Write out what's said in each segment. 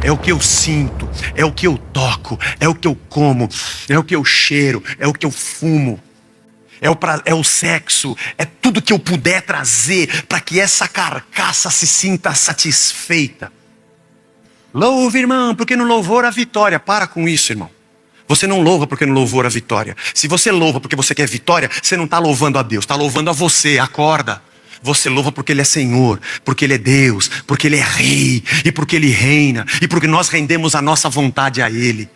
é o que eu sinto, é o que eu toco, é o que eu como, é o que eu cheiro, é o que eu fumo. É o sexo, é tudo que eu puder trazer para que essa carcaça se sinta satisfeita. Louve, irmão, porque no louvor a vitória. Para com isso, irmão. Você não louva porque no louvor a vitória. Se você louva porque você quer vitória, você não está louvando a Deus, está louvando a você. Acorda. Você louva porque Ele é Senhor, porque Ele é Deus, porque Ele é Rei, e porque Ele reina, e porque nós rendemos a nossa vontade a Ele.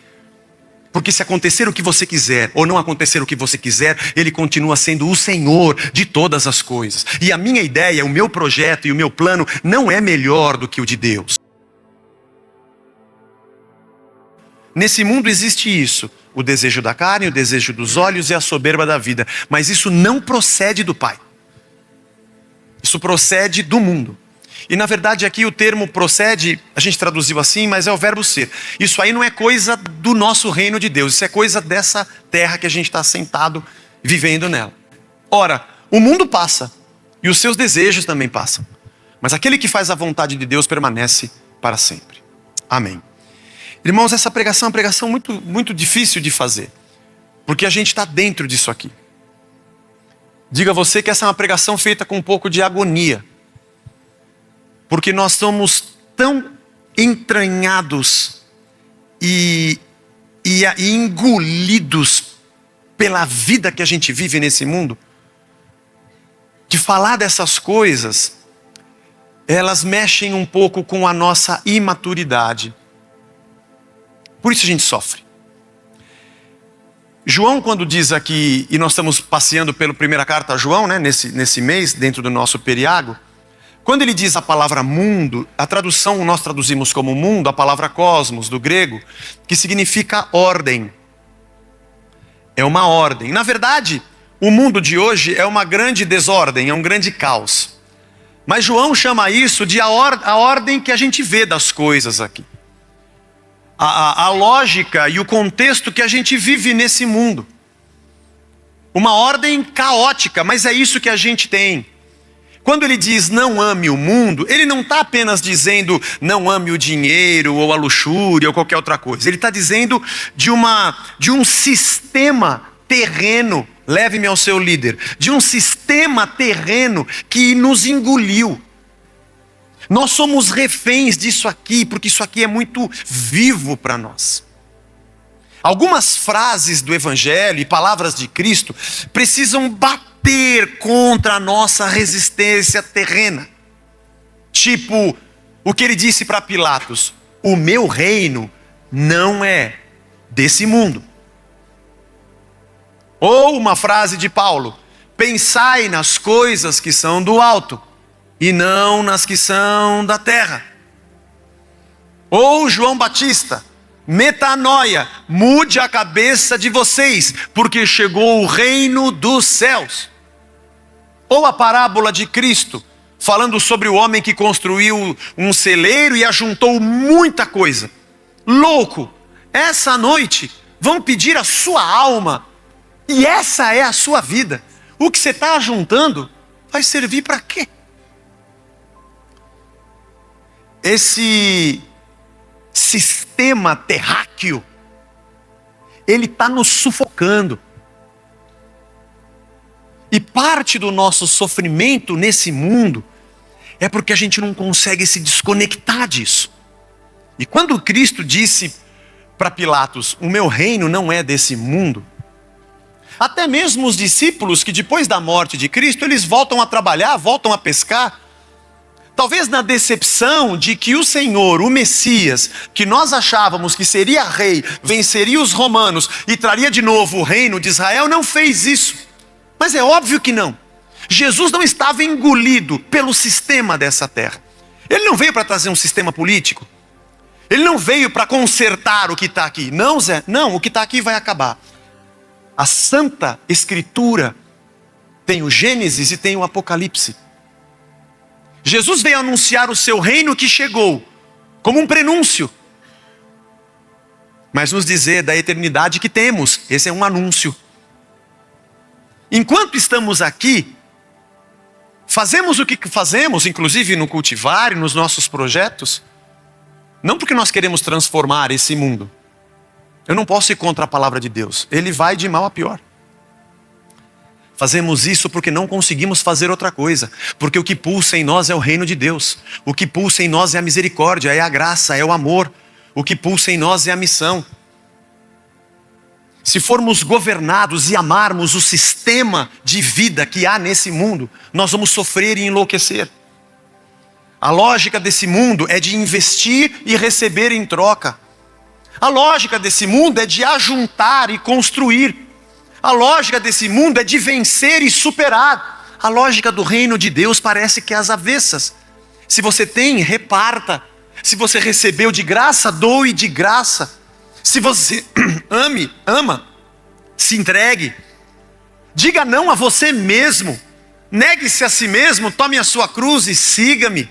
Porque se acontecer o que você quiser, ou não acontecer o que você quiser, Ele continua sendo o Senhor de todas as coisas. E a minha ideia, o meu projeto e o meu plano não é melhor do que o de Deus. Nesse mundo existe isso, o desejo da carne, o desejo dos olhos e a soberba da vida. Mas isso não procede do Pai. Isso procede do mundo. E na verdade aqui o termo procede, a gente traduziu assim, mas é o verbo ser. Isso aí não é coisa do nosso reino de Deus, isso é coisa dessa terra que a gente está sentado vivendo nela. Ora, o mundo passa e os seus desejos também passam. Mas aquele que faz a vontade de Deus permanece para sempre. Amém. Irmãos, essa pregação é uma pregação muito, muito difícil de fazer. Porque a gente está dentro disso aqui. Diga a você que essa é uma pregação feita com um pouco de agonia. Porque nós somos tão entranhados e engolidos pela vida que a gente vive nesse mundo, que falar dessas coisas, elas mexem um pouco com a nossa imaturidade. Por isso a gente sofre. João, quando diz aqui, e nós estamos passeando pela primeira carta a João, né, nesse mês, dentro do nosso periago, quando ele diz a palavra mundo, a tradução nós traduzimos como mundo, a palavra cosmos, do grego, que significa ordem. É uma ordem. Na verdade, o mundo de hoje é uma grande desordem, é um grande caos. Mas João chama isso de a ordem que a gente vê das coisas aqui. A lógica e o contexto que a gente vive nesse mundo. Uma ordem caótica, mas é isso que a gente tem. Quando ele diz não ame o mundo, ele não está apenas dizendo não ame o dinheiro ou a luxúria ou qualquer outra coisa. Ele está dizendo de um sistema terreno, leve-me ao seu líder, de um sistema terreno que nos engoliu. Nós somos reféns disso aqui, porque isso aqui é muito vivo para nós. Algumas frases do Evangelho e palavras de Cristo precisam bater contra a nossa resistência terrena. Tipo, o que ele disse para Pilatos: o meu reino não é desse mundo. Ou uma frase de Paulo: pensai nas coisas que são do alto, e não nas que são da terra. Ou João Batista: metanoia, mude a cabeça de vocês, porque chegou o reino dos céus. Ou a parábola de Cristo, falando sobre o homem que construiu um celeiro e ajuntou muita coisa. Louco, essa noite vão pedir a sua alma, e essa é a sua vida. O que você está ajuntando vai servir para quê? Esse sistema terráqueo, ele está nos sufocando. E parte do nosso sofrimento nesse mundo é porque a gente não consegue se desconectar disso. E quando Cristo disse para Pilatos: o meu reino não é desse mundo, até mesmo os discípulos que depois da morte de Cristo, eles voltam a trabalhar, voltam a pescar, talvez na decepção de que o Senhor, o Messias, que nós achávamos que seria rei, venceria os romanos e traria de novo o reino de Israel, não fez isso. Mas é óbvio que não. Jesus não estava engolido pelo sistema dessa terra. Ele não veio para trazer um sistema político. Ele não veio para consertar o que está aqui. Não, Zé, não, o que está aqui vai acabar. A Santa Escritura tem o Gênesis e tem o Apocalipse. Jesus veio anunciar o seu reino que chegou, como um prenúncio. Mas nos dizer da eternidade que temos, esse é um anúncio. Enquanto estamos aqui, fazemos o que fazemos, inclusive no cultivar e nos nossos projetos, Não porque nós queremos transformar esse mundo. Eu não posso ir contra a palavra de Deus. Ele vai de mal a pior. Fazemos isso porque não conseguimos fazer outra coisa. Porque o que pulsa em nós é o reino de Deus. O que pulsa em nós é a misericórdia, é a graça, é o amor. O que pulsa em nós é a missão. Se formos governados e amarmos o sistema de vida que há nesse mundo, nós vamos sofrer e enlouquecer. A lógica desse mundo é de investir e receber em troca. A lógica desse mundo é de ajuntar e construir. A lógica desse mundo é de vencer e superar. A lógica do reino de Deus parece que é às avessas. Se você tem, reparta. Se você recebeu de graça, doe de graça. Se você ama, se entregue. Diga não a você mesmo. Negue-se a si mesmo, tome a sua cruz e siga-me.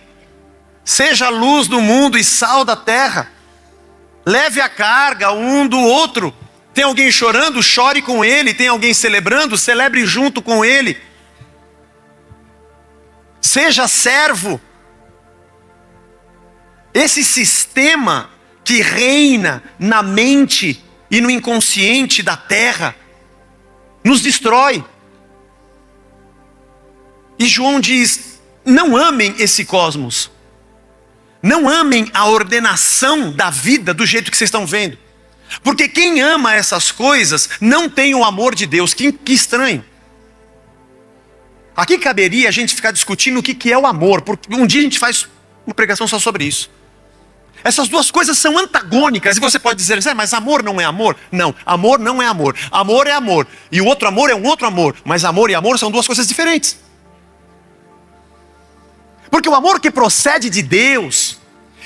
Seja a luz do mundo e sal da terra. Leve a carga um do outro. Tem alguém chorando? Chore com ele. Tem alguém celebrando? Celebre junto com ele. Seja servo. Esse sistema que reina na mente e no inconsciente da terra nos destrói. E João diz: não amem esse cosmos. Não amem a ordenação da vida do jeito que vocês estão vendo. Porque quem ama essas coisas não tem o amor de Deus. Que estranho. Aqui caberia a gente ficar discutindo o que é o amor. Porque um dia a gente faz uma pregação só sobre isso. Essas duas coisas são antagônicas. E você pode dizer, mas amor não é amor? Não, amor não é amor. Amor é amor. E o outro amor é um outro amor. Mas amor e amor são duas coisas diferentes. Porque o amor que procede de Deus,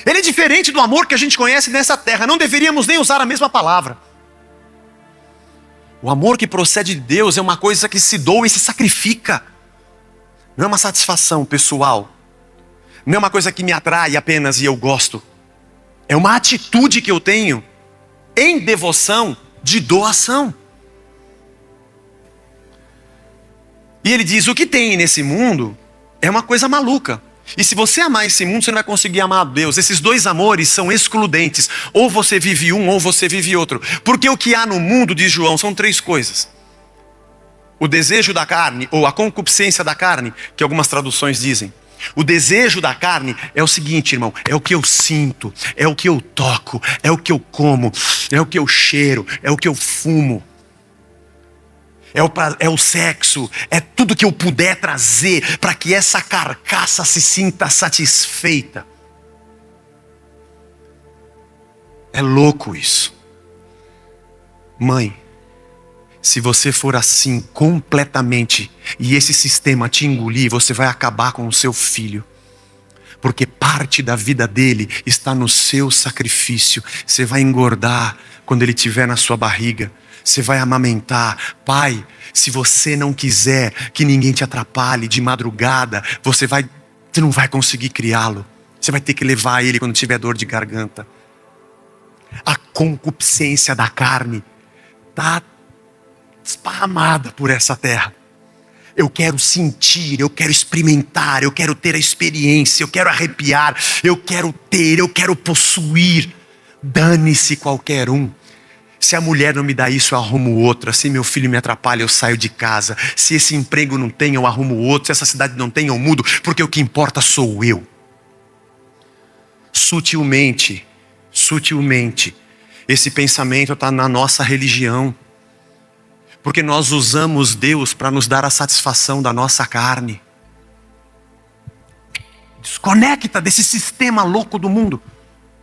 ele é diferente do amor que a gente conhece nessa terra. Não deveríamos nem usar a mesma palavra. O amor que procede de Deus é uma coisa que se doa e se sacrifica. Não é uma satisfação pessoal. Não é uma coisa que me atrai apenas e eu gosto. É uma atitude que eu tenho em devoção de doação. E ele diz, o que tem nesse mundo é uma coisa maluca. E se você amar esse mundo, você não vai conseguir amar a Deus. Esses dois amores são excludentes. Ou você vive um, ou você vive outro. Porque o que há no mundo, diz João, são três coisas. O desejo da carne, ou a concupiscência da carne, que algumas traduções dizem. O desejo da carne é o seguinte, irmão, é o que eu sinto, é o que eu toco, é o que eu como, é o que eu cheiro, é o que eu fumo. É o sexo, é tudo que eu puder trazer para que essa carcaça se sinta satisfeita. É louco isso. Mãe, se você for assim completamente e esse sistema te engolir, você vai acabar com o seu filho. Porque parte da vida dele está no seu sacrifício. Você vai engordar quando ele estiver na sua barriga. Você vai amamentar. Pai, se você não quiser que ninguém te atrapalhe de madrugada, você não vai conseguir criá-lo. Você vai ter que levar ele quando tiver dor de garganta. A concupiscência da carne está esparramada por essa terra. Eu quero sentir, eu quero experimentar, eu quero ter a experiência, eu quero arrepiar, eu quero ter, eu quero possuir. Dane-se qualquer um. Se a mulher não me dá isso, eu arrumo outra. Se meu filho me atrapalha, eu saio de casa. Se esse emprego não tem, eu arrumo outro. Se essa cidade não tem, eu mudo. Porque o que importa sou eu. Sutilmente, esse pensamento está na nossa religião. Porque nós usamos Deus para nos dar a satisfação da nossa carne. Desconecta desse sistema louco do mundo.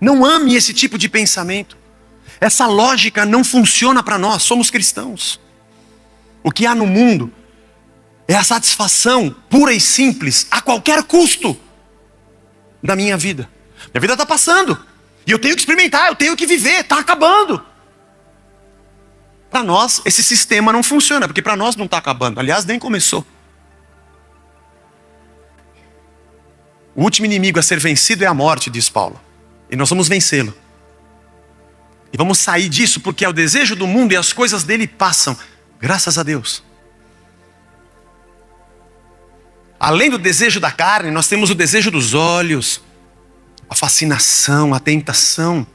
Não ame esse tipo de pensamento. Essa lógica não funciona para nós, somos cristãos. O que há no mundo é a satisfação pura e simples, a qualquer custo, da minha vida. Minha vida está passando, e eu tenho que experimentar, eu tenho que viver, está acabando. Para nós, esse sistema não funciona, porque para nós não está acabando, aliás, nem começou. O último inimigo a ser vencido é a morte, diz Paulo, e nós vamos vencê-lo. E vamos sair disso porque é o desejo do mundo e as coisas dele passam. Graças a Deus. Além do desejo da carne, nós temos o desejo dos olhos. a fascinação, a tentação,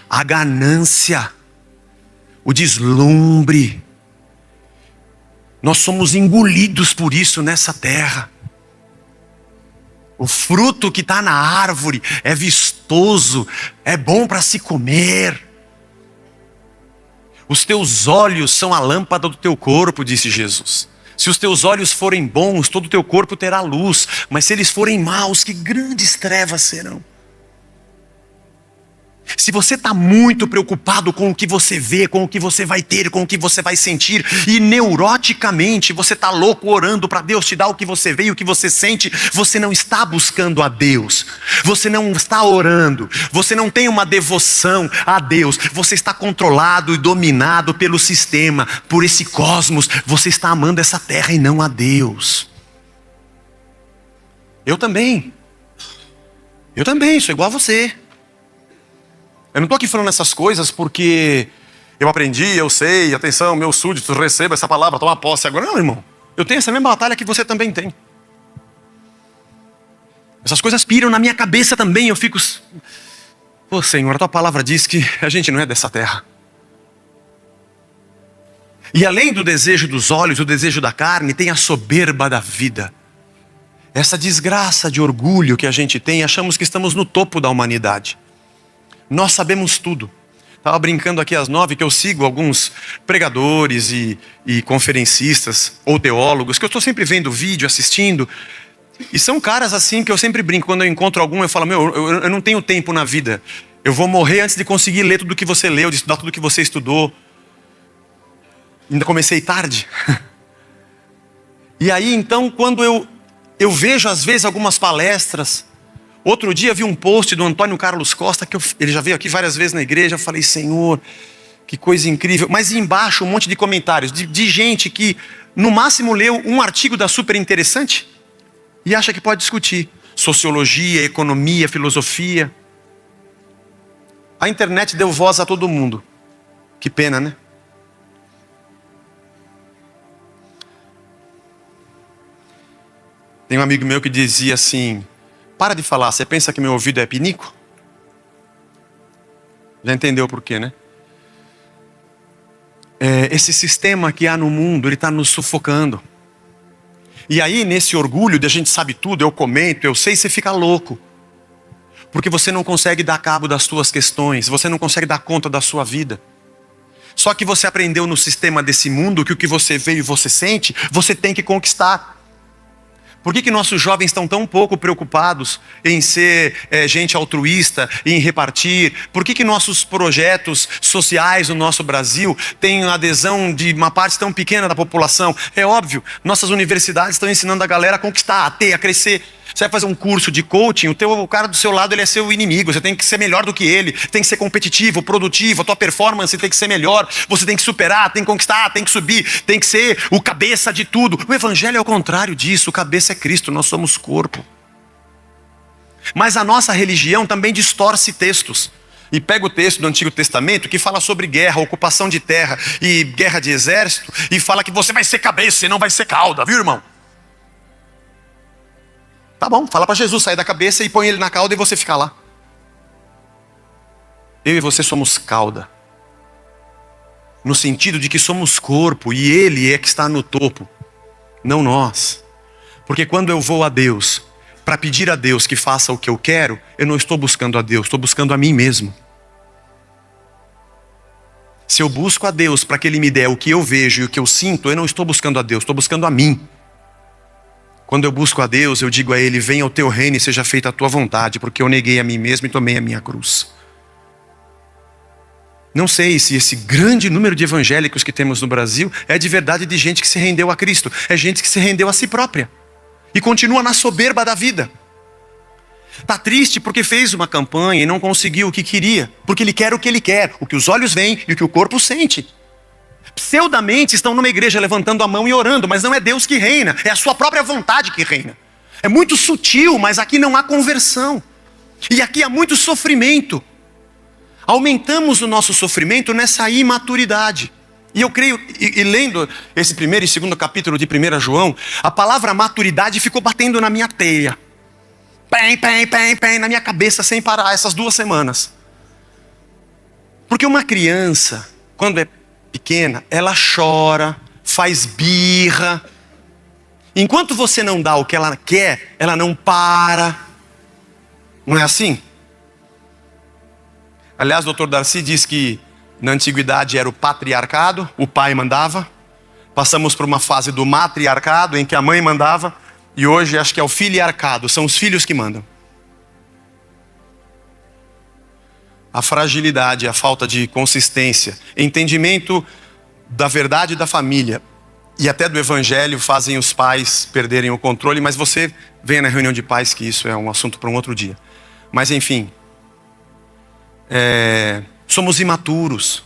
a ganância, o deslumbre. Nós somos engolidos por isso nessa terra. O fruto que está na árvore é vistoso, é bom para se comer. Os teus olhos são a lâmpada do teu corpo, disse Jesus. Se os teus olhos forem bons, todo o teu corpo terá luz. Mas se eles forem maus, que grandes trevas serão. Se você está muito preocupado com o que você vê, com o que você vai ter, com o que você vai sentir, e neuroticamente você está louco orando para Deus te dar o que você vê e o que você sente, você não está buscando a Deus, você não está orando, você não tem uma devoção a Deus, você está controlado e dominado pelo sistema, por esse cosmos, você está amando essa terra e não a Deus. Eu também sou igual a você. Eu não estou aqui falando essas coisas porque eu aprendi, eu sei, atenção, meus súditos, receba essa palavra, toma posse agora. Não, irmão, eu tenho essa mesma batalha que você também tem. Essas coisas piram na minha cabeça também, eu fico... Pô, Senhor, a tua palavra diz que a gente não é dessa terra. E além do desejo dos olhos, o desejo da carne, tem a soberba da vida. Essa desgraça de orgulho que a gente tem, achamos que estamos no topo da humanidade. Nós sabemos tudo. Estava brincando aqui às 9 que eu sigo alguns pregadores e conferencistas ou teólogos, que eu estou sempre vendo vídeo, assistindo. E são caras assim que eu sempre brinco. Quando eu encontro algum, eu falo, eu não tenho tempo na vida. Eu vou morrer antes de conseguir ler tudo que você leu, de estudar tudo que você estudou. Ainda comecei tarde. E aí então, quando eu vejo às vezes algumas palestras. Outro dia vi um post do Antônio Carlos Costa, ele já veio aqui várias vezes na igreja, eu falei, Senhor, que coisa incrível. Mas embaixo um monte de comentários, de gente que no máximo leu um artigo da Super Interessante e acha que pode discutir. Sociologia, economia, filosofia. A internet deu voz a todo mundo. Que pena, né? Tem um amigo meu que dizia assim... Para de falar, você pensa que meu ouvido é pinico? Já entendeu por quê, né? Esse sistema que há no mundo, ele está nos sufocando. E aí, nesse orgulho de a gente sabe tudo, eu comento, eu sei, você fica louco. Porque você não consegue dar cabo das suas questões, você não consegue dar conta da sua vida. Só que você aprendeu no sistema desse mundo que o que você vê e você sente, você tem que conquistar. Por que nossos jovens estão tão pouco preocupados em ser gente altruísta, em repartir? Por que nossos projetos sociais no nosso Brasil têm adesão de uma parte tão pequena da população? É óbvio, nossas universidades estão ensinando a galera a conquistar, a ter, a crescer. Você vai fazer um curso de coaching, o cara do seu lado ele é seu inimigo, você tem que ser melhor do que ele, tem que ser competitivo, produtivo, a tua performance tem que ser melhor, você tem que superar, tem que conquistar, tem que subir, tem que ser o cabeça de tudo. O evangelho é o contrário disso, o cabeça é Cristo, nós somos corpo. Mas a nossa religião também distorce textos. E pega o texto do Antigo Testamento que fala sobre guerra, ocupação de terra e guerra de exército, e fala que você vai ser cabeça e não vai ser cauda, viu, irmão? Tá bom, fala para Jesus sair da cabeça e põe ele na cauda e você fica lá. Eu e você somos cauda. No sentido de que somos corpo e ele é que está no topo, não nós. Porque quando eu vou a Deus para pedir a Deus que faça o que eu quero, eu não estou buscando a Deus, estou buscando a mim mesmo. Se eu busco a Deus para que Ele me dê o que eu vejo e o que eu sinto, eu não estou buscando a Deus, estou buscando a mim. Quando eu busco a Deus, eu digo a Ele, venha o teu reino e seja feita a tua vontade, porque eu neguei a mim mesmo e tomei a minha cruz. Não sei se esse grande número de evangélicos que temos no Brasil é de verdade de gente que se rendeu a Cristo, é gente que se rendeu a si própria e continua na soberba da vida. Está triste porque fez uma campanha e não conseguiu o que queria, porque ele quer o que ele quer, o que os olhos veem e o que o corpo sente. Pseudamente estão numa igreja levantando a mão e orando, mas não é Deus que reina, é a sua própria vontade que reina. É muito sutil, mas aqui não há conversão. E aqui há muito sofrimento. Aumentamos o nosso sofrimento nessa imaturidade. E eu creio, e lendo esse primeiro e segundo capítulo de 1 João, a palavra maturidade ficou batendo na minha teia. Pem, na minha cabeça sem parar essas 2 semanas. Porque uma criança, quando é pequena, ela chora, faz birra. Enquanto você não dá o que ela quer, ela não para. Não é assim? Aliás, o Dr. Darcy diz que na antiguidade era o patriarcado, o pai mandava. Passamos por uma fase do matriarcado, em que a mãe mandava. E hoje acho que é o filiarcado, são os filhos que mandam. A fragilidade, a falta de consistência, entendimento da verdade da família e até do evangelho fazem os pais perderem o controle, mas você venha na reunião de pais que isso é um assunto para um outro dia. Mas enfim, somos imaturos,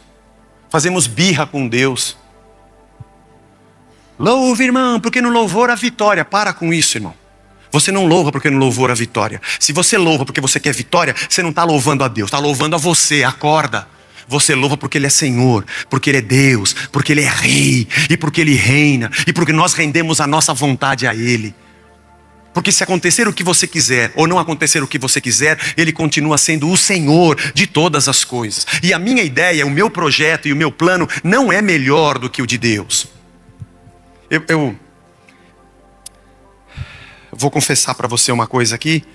fazemos birra com Deus. Louve, irmão, porque no louvor a vitória. Para com isso, irmão. Você não louva porque no louvor a vitória. Se você louva porque você quer vitória, você não está louvando a Deus, está louvando a você. Acorda. Você louva porque Ele é Senhor, porque Ele é Deus, porque Ele é Rei, e porque Ele reina, e porque nós rendemos a nossa vontade a Ele. Porque se acontecer o que você quiser, ou não acontecer o que você quiser, Ele continua sendo o Senhor de todas as coisas. E a minha ideia, o meu projeto e o meu plano não é melhor do que o de Deus. Eu vou confessar para você uma coisa aqui.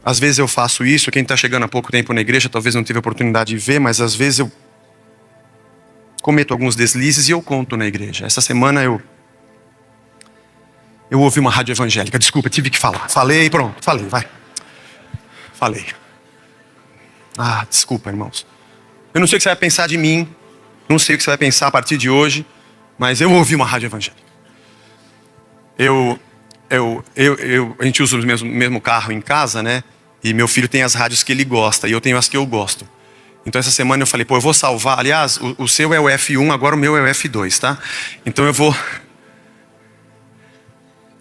Às vezes eu faço isso. Quem está chegando há pouco tempo na igreja talvez não teve a oportunidade de ver, mas às vezes eu cometo alguns deslizes e eu conto na igreja. Essa semana eu ouvi uma rádio evangélica. Desculpa, tive que falar. Falei, pronto, falei, vai. Falei. Desculpa, irmãos. Eu não sei o que você vai pensar de mim. Não sei o que você vai pensar a partir de hoje. Mas eu ouvi uma rádio evangélica. A gente usa o mesmo carro em casa, né? E meu filho tem as rádios que ele gosta. E eu tenho as que eu gosto. Então essa semana eu falei, eu vou salvar. Aliás, o seu é o F1, agora o meu é o F2, tá? Então eu vou...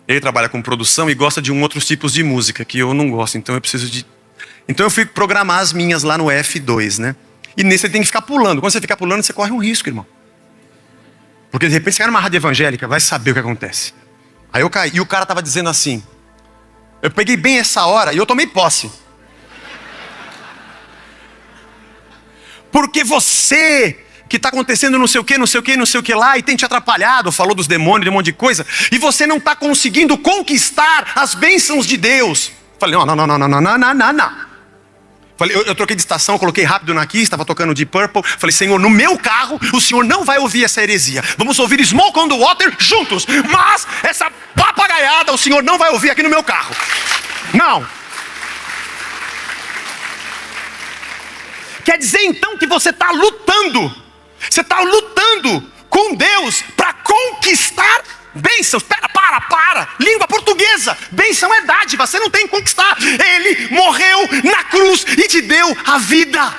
Ele trabalha com produção e gosta de outros tipos de música que eu não gosto. Então eu preciso de... Então eu fui programar as minhas lá no F2, né? E nesse você tem que ficar pulando. Quando você ficar pulando, você corre um risco, irmão. Porque de repente você cai numa rádio evangélica, vai saber o que acontece. Aí eu caí, e o cara estava dizendo assim, eu peguei bem essa hora e eu tomei posse. Porque você, que está acontecendo não sei o que lá, e tem te atrapalhado, falou dos demônios, de um monte de coisa, e você não está conseguindo conquistar as bênçãos de Deus. Falei, não. Falei, eu troquei de estação, coloquei rápido na Kiss, estava tocando Deep Purple. Falei, Senhor, no meu carro, o Senhor não vai ouvir essa heresia. Vamos ouvir Smoke on the Water juntos. Mas essa papagaiada, o Senhor não vai ouvir aqui no meu carro. Não. Quer dizer então que você está lutando. Você está lutando com Deus para conquistar bênçãos. Para. Língua portuguesa. Bênção é dádiva, você não tem que conquistar. Ele morreu na cruz e te deu a vida.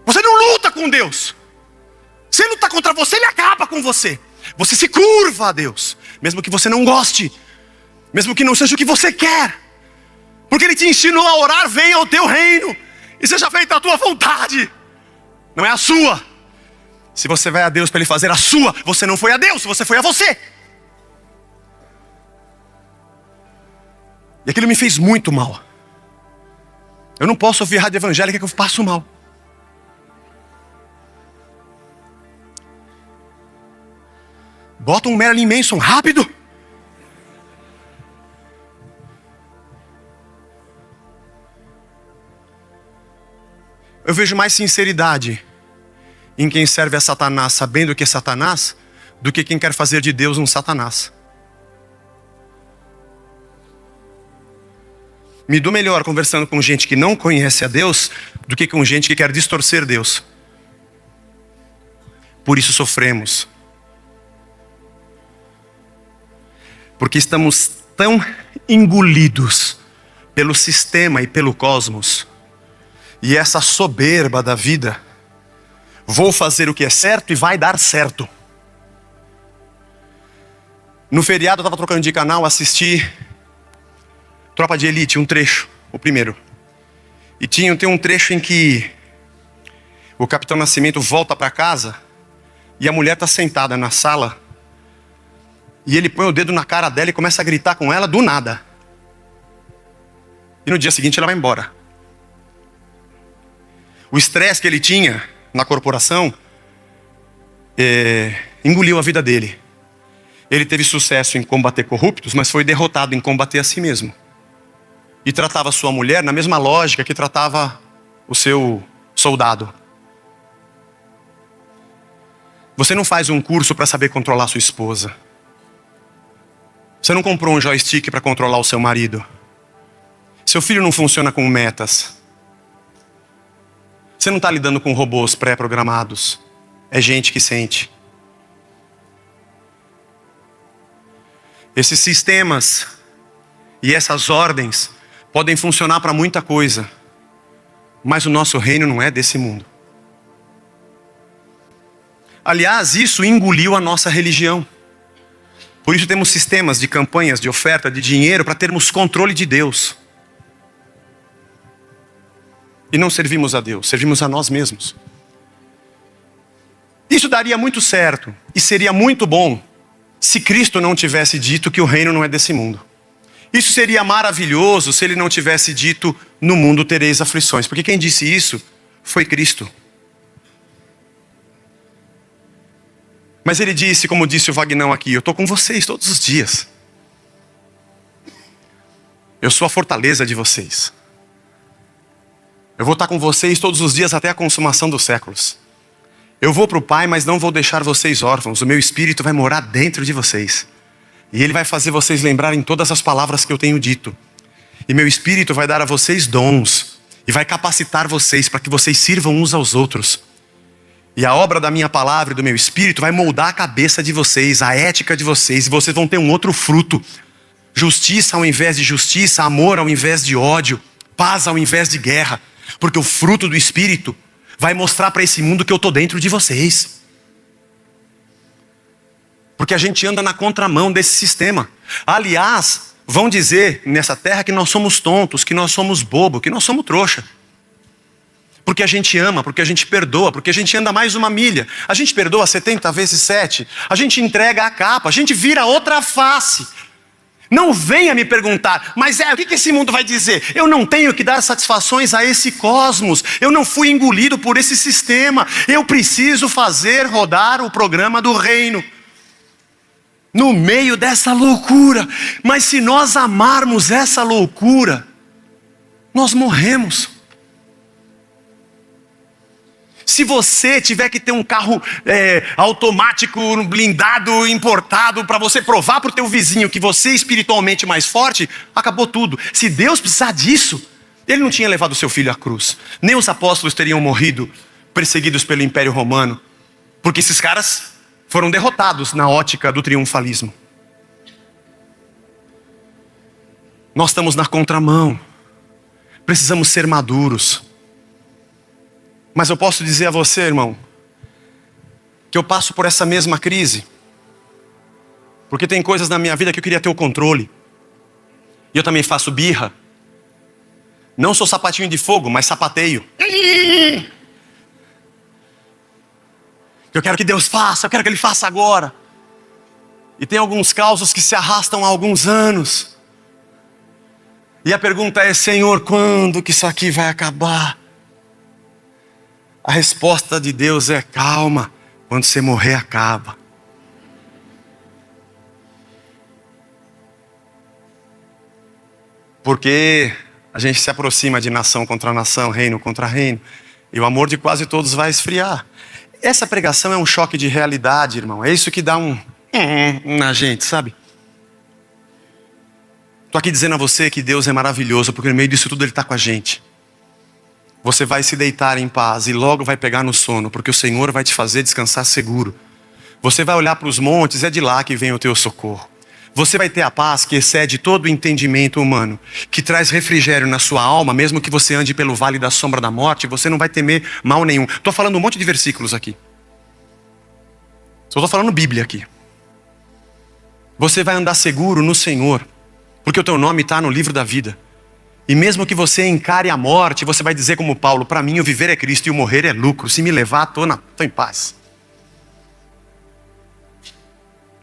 Você não luta com Deus. Se ele luta contra você, ele acaba com você. Você se curva a Deus, mesmo que você não goste, mesmo que não seja o que você quer, porque Ele te ensinou a orar, venha ao teu reino e seja feita a tua vontade, não é a sua. Se você vai a Deus para Ele fazer a sua, você não foi a Deus, você foi a você. E aquilo me fez muito mal. Eu não posso ouvir rádio evangélica que eu passo mal. Bota um Marilyn Manson rápido. Eu vejo mais sinceridade em quem serve a Satanás sabendo que é Satanás, do que quem quer fazer de Deus um Satanás. Me dou melhor conversando com gente que não conhece a Deus, do que com gente que quer distorcer Deus. Por isso sofremos. Porque estamos tão engolidos pelo sistema e pelo cosmos. E essa soberba da vida, vou fazer o que é certo e vai dar certo. No feriado eu estava trocando de canal, assisti Tropa de Elite, um trecho, o primeiro. E tem um trecho em que o Capitão Nascimento volta para casa e a mulher está sentada na sala E ele põe o dedo na cara dela e começa a gritar com ela do nada. E no dia seguinte ela vai embora. O estresse que ele tinha na corporação engoliu a vida dele. Ele teve sucesso em combater corruptos, mas foi derrotado em combater a si mesmo. E tratava sua mulher na mesma lógica que tratava o seu soldado. Você não faz um curso para saber controlar sua esposa. Você não comprou um joystick para controlar o seu marido. Seu filho não funciona com metas. Você não está lidando com robôs pré-programados. É gente que sente. Esses sistemas e essas ordens podem funcionar para muita coisa, mas o nosso reino não é desse mundo. Aliás, isso engoliu a nossa religião. Por isso temos sistemas de campanhas, de oferta, de dinheiro, para termos controle de Deus. E não servimos a Deus, servimos a nós mesmos. Isso daria muito certo e seria muito bom se Cristo não tivesse dito que o reino não é desse mundo. Isso seria maravilhoso se ele não tivesse dito: no mundo tereis aflições. Porque quem disse isso foi Cristo. Mas ele disse, como disse o Vagnão aqui: eu estou com vocês todos os dias. Eu sou a fortaleza de vocês. Eu vou estar com vocês todos os dias até a consumação dos séculos. Eu vou para o Pai, mas não vou deixar vocês órfãos. O meu Espírito vai morar dentro de vocês. E Ele vai fazer vocês lembrarem todas as palavras que eu tenho dito. E meu Espírito vai dar a vocês dons. E vai capacitar vocês para que vocês sirvam uns aos outros. E a obra da minha palavra e do meu Espírito vai moldar a cabeça de vocês, a ética de vocês. E vocês vão ter um outro fruto. Justiça ao invés de justiça, amor ao invés de ódio, paz ao invés de guerra. Porque o fruto do Espírito vai mostrar para esse mundo que eu estou dentro de vocês. Porque a gente anda na contramão desse sistema. Aliás, vão dizer nessa terra que nós somos tontos, que nós somos bobos, que nós somos trouxa. Porque a gente ama, porque a gente perdoa, porque a gente anda mais uma milha. A gente perdoa 70 vezes 7. A gente entrega a capa, a gente vira outra face. Não venha me perguntar: mas o que esse mundo vai dizer? Eu não tenho que dar satisfações a esse cosmos. Eu não fui engolido por esse sistema. Eu preciso fazer rodar o programa do reino. No meio dessa loucura. Mas se nós amarmos essa loucura, nós morremos. Se você tiver que ter um carro automático, blindado, importado, para você provar para o teu vizinho que você é espiritualmente mais forte, acabou tudo. Se Deus precisar disso, Ele não tinha levado o seu filho à cruz. Nem os apóstolos teriam morrido perseguidos pelo Império Romano. Porque esses caras foram derrotados na ótica do triunfalismo. Nós estamos na contramão. Precisamos ser maduros. Mas eu posso dizer a você, irmão, que eu passo por essa mesma crise. Porque tem coisas na minha vida que eu queria ter o controle. E eu também faço birra. Não sou sapatinho de fogo, mas sapateio. Eu quero que Deus faça, eu quero que Ele faça agora. E tem alguns causos que se arrastam há alguns anos. E a pergunta é: Senhor, quando que isso aqui vai acabar? A resposta de Deus é: calma, quando você morrer acaba. Porque a gente se aproxima de nação contra nação, reino contra reino, e o amor de quase todos vai esfriar. Essa pregação é um choque de realidade, irmão. É isso que dá na gente, sabe? Estou aqui dizendo a você que Deus é maravilhoso, porque no meio disso tudo Ele está com a gente. Você vai se deitar em paz e logo vai pegar no sono, porque o Senhor vai te fazer descansar seguro. Você vai olhar para os montes, é de lá que vem o teu socorro. Você vai ter a paz que excede todo o entendimento humano, que traz refrigério na sua alma, mesmo que você ande pelo vale da sombra da morte, você não vai temer mal nenhum. Estou falando um monte de versículos aqui. Só estou falando Bíblia aqui. Você vai andar seguro no Senhor, porque o teu nome está no livro da vida. E mesmo que você encare a morte, você vai dizer como Paulo: para mim o viver é Cristo e o morrer é lucro. Se me levar, estou em paz.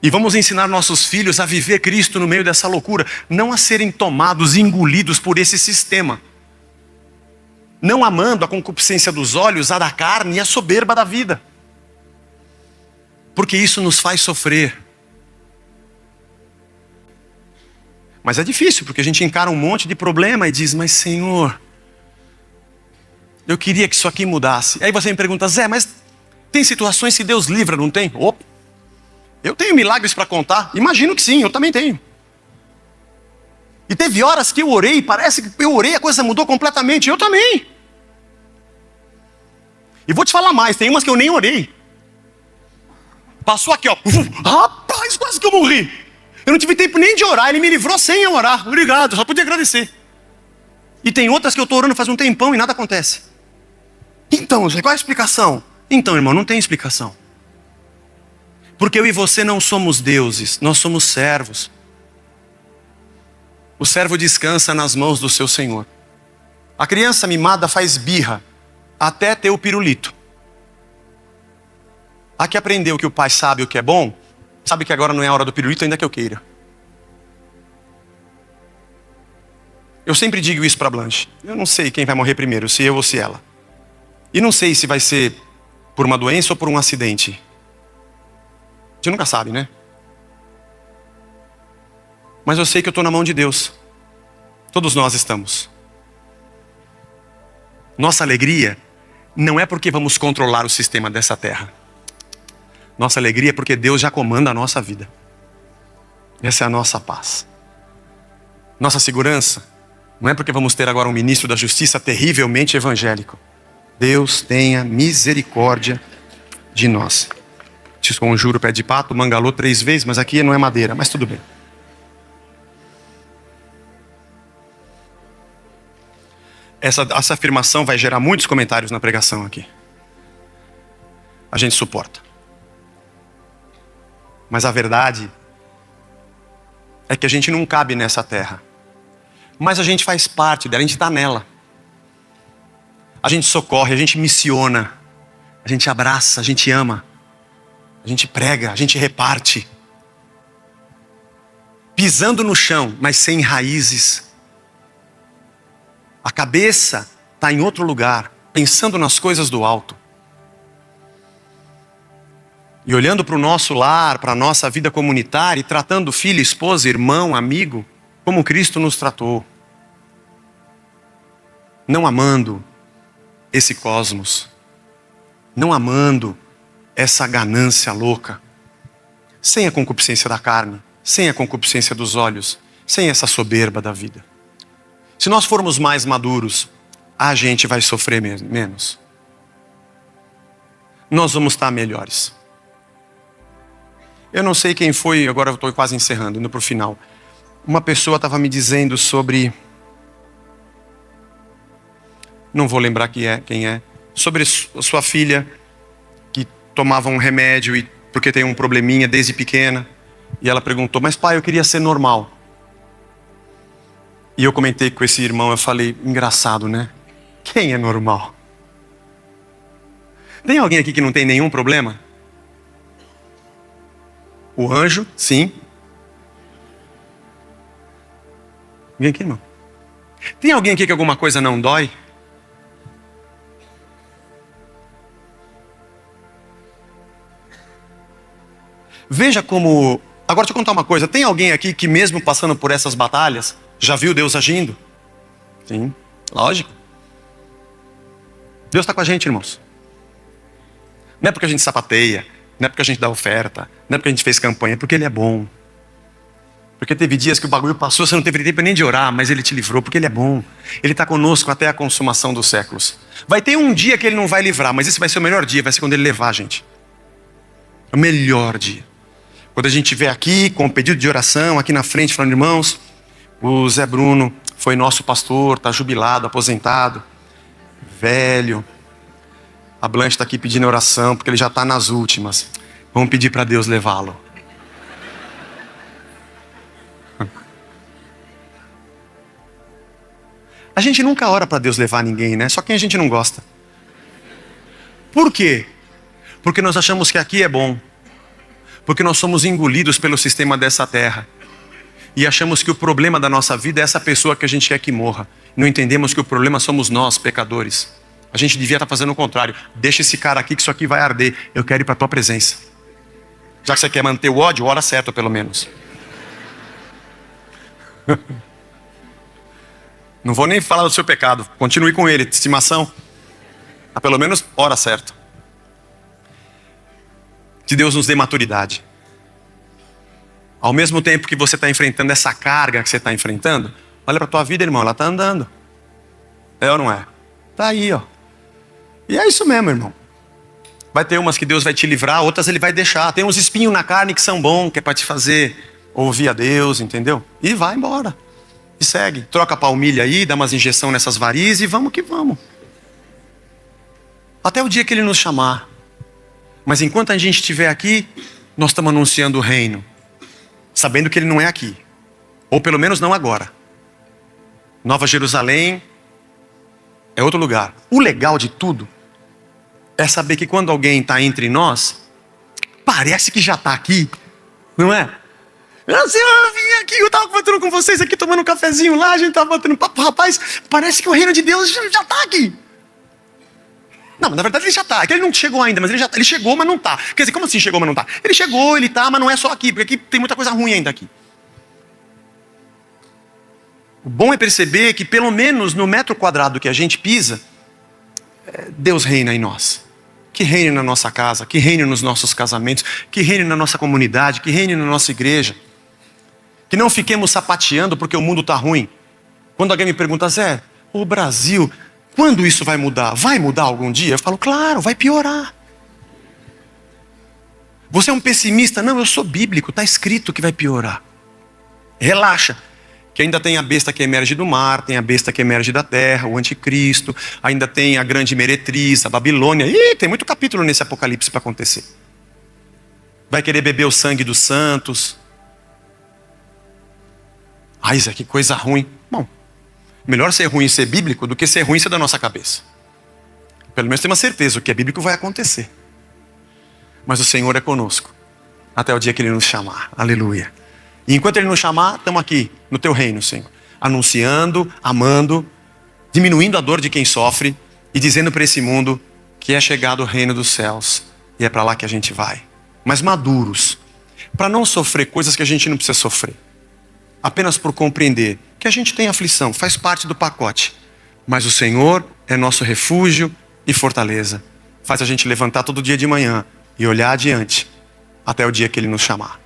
E vamos ensinar nossos filhos a viver Cristo no meio dessa loucura, não a serem tomados e engolidos por esse sistema. Não amando a concupiscência dos olhos, a da carne e a soberba da vida. Porque isso nos faz sofrer. Mas é difícil, porque a gente encara um monte de problema e diz, mas Senhor, eu queria que isso aqui mudasse. Aí você me pergunta, Zé, mas tem situações que Deus livra, não tem? Opa, eu tenho milagres para contar? Imagino que sim, eu também tenho. E teve horas que eu orei, parece que eu orei, a coisa mudou completamente, eu também. E vou te falar mais, tem umas que eu nem orei. Passou aqui, ó, rapaz, quase que eu morri. Eu não tive tempo nem de orar, ele me livrou sem eu orar. Obrigado, só podia agradecer. E tem outras que eu estou orando faz um tempão e nada acontece. Então, qual é a explicação? Então, irmão, não tem explicação. Porque eu e você não somos deuses, nós somos servos. O servo descansa nas mãos do seu Senhor. A criança mimada faz birra até ter o pirulito. A que aprendeu que o pai sabe o que é bom, sabe que agora não é a hora do pirulito, ainda que eu queira. Eu sempre digo isso para Blanche. Eu não sei quem vai morrer primeiro, se eu ou se ela. E não sei se vai ser por uma doença ou por um acidente. A gente nunca sabe, né? Mas eu sei que eu estou na mão de Deus. Todos nós estamos. Nossa alegria não é porque vamos controlar o sistema dessa terra. Nossa alegria é porque Deus já comanda a nossa vida. Essa é a nossa paz. Nossa segurança não é porque vamos ter agora um ministro da justiça terrivelmente evangélico. Deus tenha misericórdia de nós. Te conjuro pé de pato, mangalô 3 vezes, mas aqui não é madeira, mas tudo bem. Essa afirmação vai gerar muitos comentários na pregação aqui. A gente suporta. Mas a verdade é que a gente não cabe nessa terra. Mas a gente faz parte dela, a gente está nela. A gente socorre, a gente missiona, a gente abraça, a gente ama, a gente prega, a gente reparte. Pisando no chão, mas sem raízes. A cabeça está em outro lugar, pensando nas coisas do alto. E olhando para o nosso lar, para a nossa vida comunitária, e tratando filho, esposa, irmão, amigo, como Cristo nos tratou. Não amando esse cosmos. Não amando essa ganância louca. Sem a concupiscência da carne, sem a concupiscência dos olhos, sem essa soberba da vida. Se nós formos mais maduros, a gente vai sofrer menos. Nós vamos estar melhores. Eu não sei quem foi, agora eu estou quase encerrando, indo para o final. Uma pessoa estava me dizendo sobre... Não vou lembrar quem é. Sobre sua filha, que tomava um remédio porque tem um probleminha desde pequena. E ela perguntou, mas pai, eu queria ser normal. E eu comentei com esse irmão, eu falei, engraçado, né? Quem é normal? Tem alguém aqui que não tem nenhum problema? O anjo, sim. Vem aqui, irmão. Tem alguém aqui que alguma coisa não dói? Veja como... Agora deixa eu contar uma coisa. Tem alguém aqui que mesmo passando por essas batalhas, já viu Deus agindo? Sim, lógico. Deus está com a gente, irmãos. Não é porque a gente sapateia, não é porque a gente dá oferta, não é porque a gente fez campanha, é porque Ele é bom. Porque teve dias que o bagulho passou, você não teve tempo nem de orar, mas Ele te livrou, porque Ele é bom. Ele está conosco até a consumação dos séculos. Vai ter um dia que Ele não vai livrar, mas esse vai ser o melhor dia, vai ser quando Ele levar a gente. É o melhor dia. Quando a gente estiver aqui com o pedido de oração, aqui na frente, falando, irmãos, o Zé Bruno foi nosso pastor, está jubilado, aposentado, velho. A Blanche está aqui pedindo oração, porque ele já está nas últimas. Vamos pedir para Deus levá-lo. A gente nunca ora para Deus levar ninguém, né? Só quem a gente não gosta. Por quê? Porque nós achamos que aqui é bom. Porque nós somos engolidos pelo sistema dessa terra. E achamos que o problema da nossa vida é essa pessoa que a gente quer que morra. Não entendemos que o problema somos nós, pecadores. A gente devia estar fazendo o contrário. Deixa esse cara aqui que isso aqui vai arder. Eu quero ir para a tua presença. Já que você quer manter o ódio, ora certo pelo menos. Não vou nem falar do seu pecado. Continue com ele, estimação. Mas pelo menos ora certo. Que Deus nos dê maturidade. Ao mesmo tempo que você está enfrentando essa carga que você está enfrentando, olha para a tua vida, irmão, ela está andando. É ou não é? Está aí, ó. E é isso mesmo, irmão. Vai ter umas que Deus vai te livrar, outras Ele vai deixar. Tem uns espinhos na carne que são bons, que é para te fazer ouvir a Deus, entendeu? E vai embora. E segue. Troca a palmilha aí, dá umas injeções nessas varizes e vamos que vamos. Até o dia que Ele nos chamar. Mas enquanto a gente estiver aqui, nós estamos anunciando o reino. Sabendo que Ele não é aqui. Ou pelo menos não agora. Nova Jerusalém é outro lugar. O legal de tudo é saber que quando alguém está entre nós, parece que já está aqui. Não é? Eu vim aqui, eu estava batendo com vocês aqui, tomando um cafezinho lá, a gente estava batendo papo. Rapaz, parece que o reino de Deus já está aqui. Não, na verdade ele já está. É que ele não chegou ainda, mas ele chegou, mas não está. Quer dizer, como assim chegou, mas não está? Ele chegou, ele está, mas não é só aqui, porque aqui tem muita coisa ruim ainda aqui. O bom é perceber que pelo menos no metro quadrado que a gente pisa, Deus reina em nós. Que reine na nossa casa, que reine nos nossos casamentos, que reine na nossa comunidade, que reine na nossa igreja. Que não fiquemos sapateando porque o mundo está ruim. Quando alguém me pergunta, Zé, o Brasil... Quando isso vai mudar? Vai mudar algum dia? Eu falo, claro, vai piorar. Você é um pessimista? Não, eu sou bíblico, está escrito que vai piorar. Relaxa, que ainda tem a besta que emerge do mar, tem a besta que emerge da terra, o anticristo, ainda tem a grande meretriz, a Babilônia. Ih, tem muito capítulo nesse Apocalipse para acontecer. Vai querer beber o sangue dos santos. Ai, Zé, que coisa ruim. Bom, melhor ser ruim e ser bíblico do que ser ruim e ser da nossa cabeça. Pelo menos tem uma certeza, o que é bíblico vai acontecer. Mas o Senhor é conosco. Até o dia que Ele nos chamar. Aleluia. E enquanto Ele nos chamar, estamos aqui no Teu reino, Senhor. Anunciando, amando, diminuindo a dor de quem sofre e dizendo para esse mundo que é chegado o reino dos céus. E é para lá que a gente vai. Mas maduros. Para não sofrer coisas que a gente não precisa sofrer. Apenas por compreender que a gente tem aflição, faz parte do pacote. Mas o Senhor é nosso refúgio e fortaleza. Faz a gente levantar todo dia de manhã e olhar adiante até o dia que Ele nos chamar.